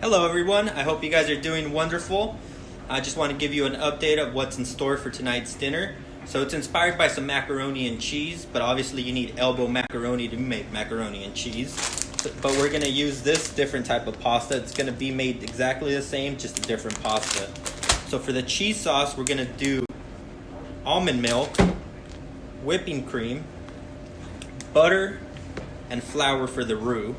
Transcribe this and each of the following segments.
Hello everyone, I hope you guys are doing wonderful. I just want to give you an update of what's in store for tonight's dinner. So it's inspired by some macaroni and cheese, but obviously you need elbow macaroni to make macaroni and cheese. But we're going to use this different type of pasta. It's going to be made exactly the same, just a different pasta. So for the cheese sauce, we're going to do almond milk, whipping cream, butter, and flour for the roux.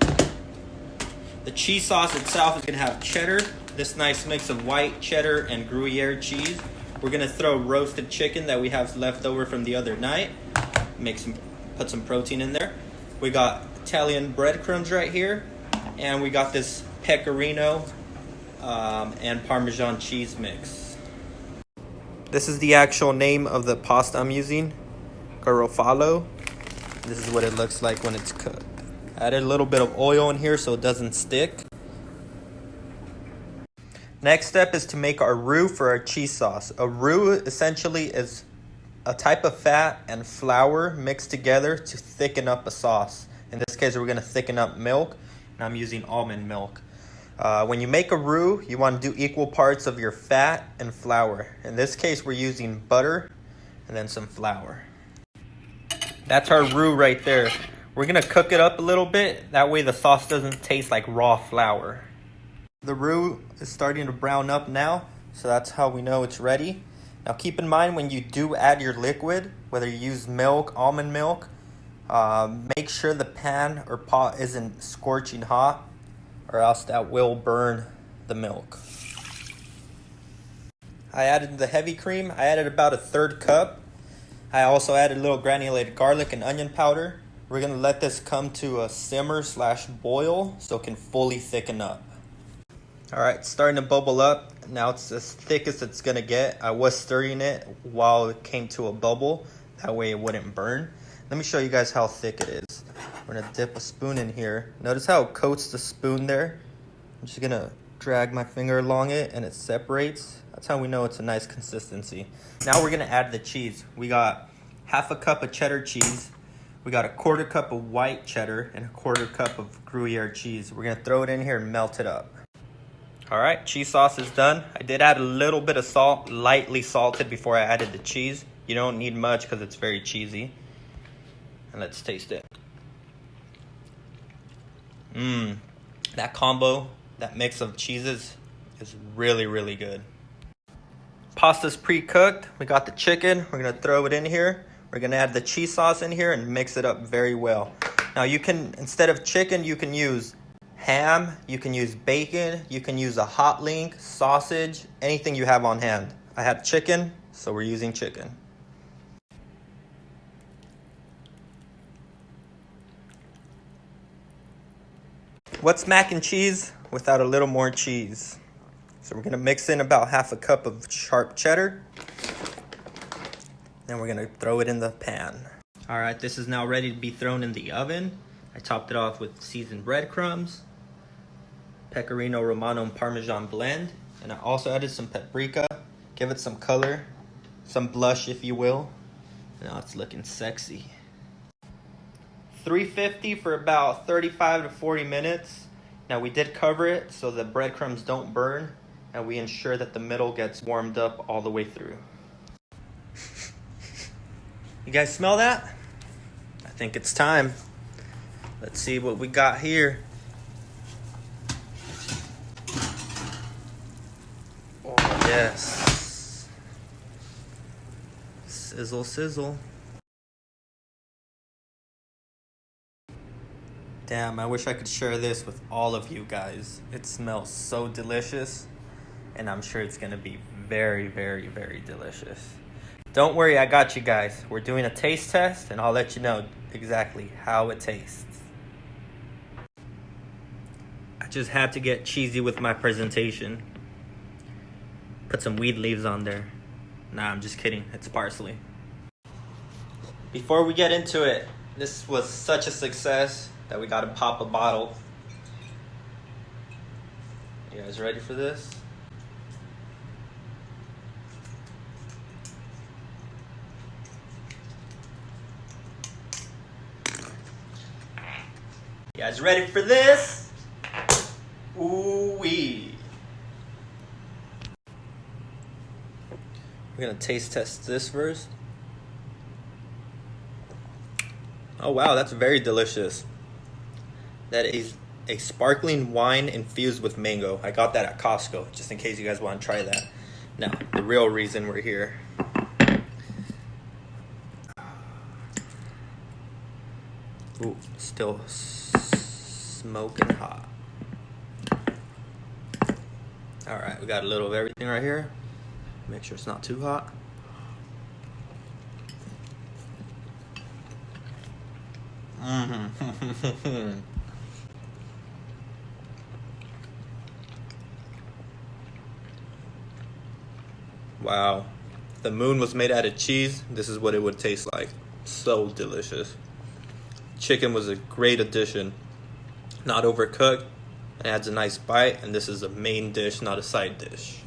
The cheese sauce itself is going to have cheddar, this nice mix of white cheddar and Gruyere cheese. We're going to throw roasted chicken that we have left over from the other night. Put some protein in there. We got Italian breadcrumbs right here. And we got this pecorino and Parmesan cheese mix. This is the actual name of the pasta I'm using, garofalo. This is what it looks like when it's cooked. Added a little bit of oil in here so it doesn't stick. Next step is to make our roux for our cheese sauce. A roux essentially is a type of fat and flour mixed together to thicken up a sauce. In this case, we're going to thicken up milk, and I'm using almond milk. When you make a roux, you want to do equal parts of your fat and flour. In this case, we're using butter and then some flour. That's our roux right there. We're going to cook it up a little bit. That way the sauce doesn't taste like raw flour. The roux is starting to brown up now, so that's how we know it's ready. Now keep in mind when you do add your liquid, whether you use milk, almond milk, make sure the pan or pot isn't scorching hot, or else that will burn the milk. I added the heavy cream. I added about 1/3 cup. I also added a little granulated garlic and onion powder. We're going to let this come to a simmer/boil so it can fully thicken up. Alright, it's starting to bubble up. Now it's as thick as it's going to get. I was stirring it while it came to a bubble. That way it wouldn't burn. Let me show you guys how thick it is. We're going to dip a spoon in here. Notice how it coats the spoon there. I'm just going to drag my finger along it and it separates. That's how we know it's a nice consistency. Now we're going to add the cheese. We got 1/2 cup of cheddar cheese. We got 1/4 cup of white cheddar and 1/4 cup of Gruyere cheese. We're going to throw it in here and melt it up. Alright, cheese sauce is done. I did add a little bit of salt, lightly salted before I added the cheese. You don't need much because it's very cheesy. And let's taste it. That combo, that mix of cheeses is really, really good. Pasta's pre-cooked. We got the chicken. We're going to throw it in here. We're going to add the cheese sauce in here and mix it up very well. Now you can, instead of chicken, you can use ham, you can use bacon, you can use a hot link, sausage, anything you have on hand. I had chicken, so we're using chicken. What's mac and cheese without a little more cheese? So we're going to mix in about 1/2 cup of sharp cheddar. Then we're going to throw it in the pan. Alright, this is now ready to be thrown in the oven. I topped it off with seasoned breadcrumbs, pecorino romano and parmesan blend, and I also added some paprika. Give it some color, some blush if you will. Now it's looking sexy. 350 for about 35 to 40 minutes. Now we did cover it so the breadcrumbs don't burn, and we ensure that the middle gets warmed up all the way through. You guys smell that? I think it's time. Let's see what we got here. Oh, yes. Sizzle, sizzle. Damn, I wish I could share this with all of you guys. It smells so delicious, and I'm sure it's gonna be very, very, very delicious. Don't worry, I got you guys. We're doing a taste test, and I'll let you know exactly how it tastes. I just had to get cheesy with my presentation. Put some weed leaves on there. Nah, I'm just kidding. It's parsley. Before we get into it, this was such a success that we gotta pop a bottle. You guys ready for this? You guys ready for this? Ooh-wee. We're gonna taste test this first. Oh wow, that's very delicious. That is a sparkling wine infused with mango. I got that at Costco, just in case you guys want to try that. Now, the real reason we're here. Ooh, still smoking hot. Alright, we got a little of everything right here. Make sure it's not too hot. Wow. If the moon was made out of cheese, this is what it would taste like. So delicious. Chicken was a great addition. Not overcooked. It adds a nice bite, and this is a main dish, not a side dish.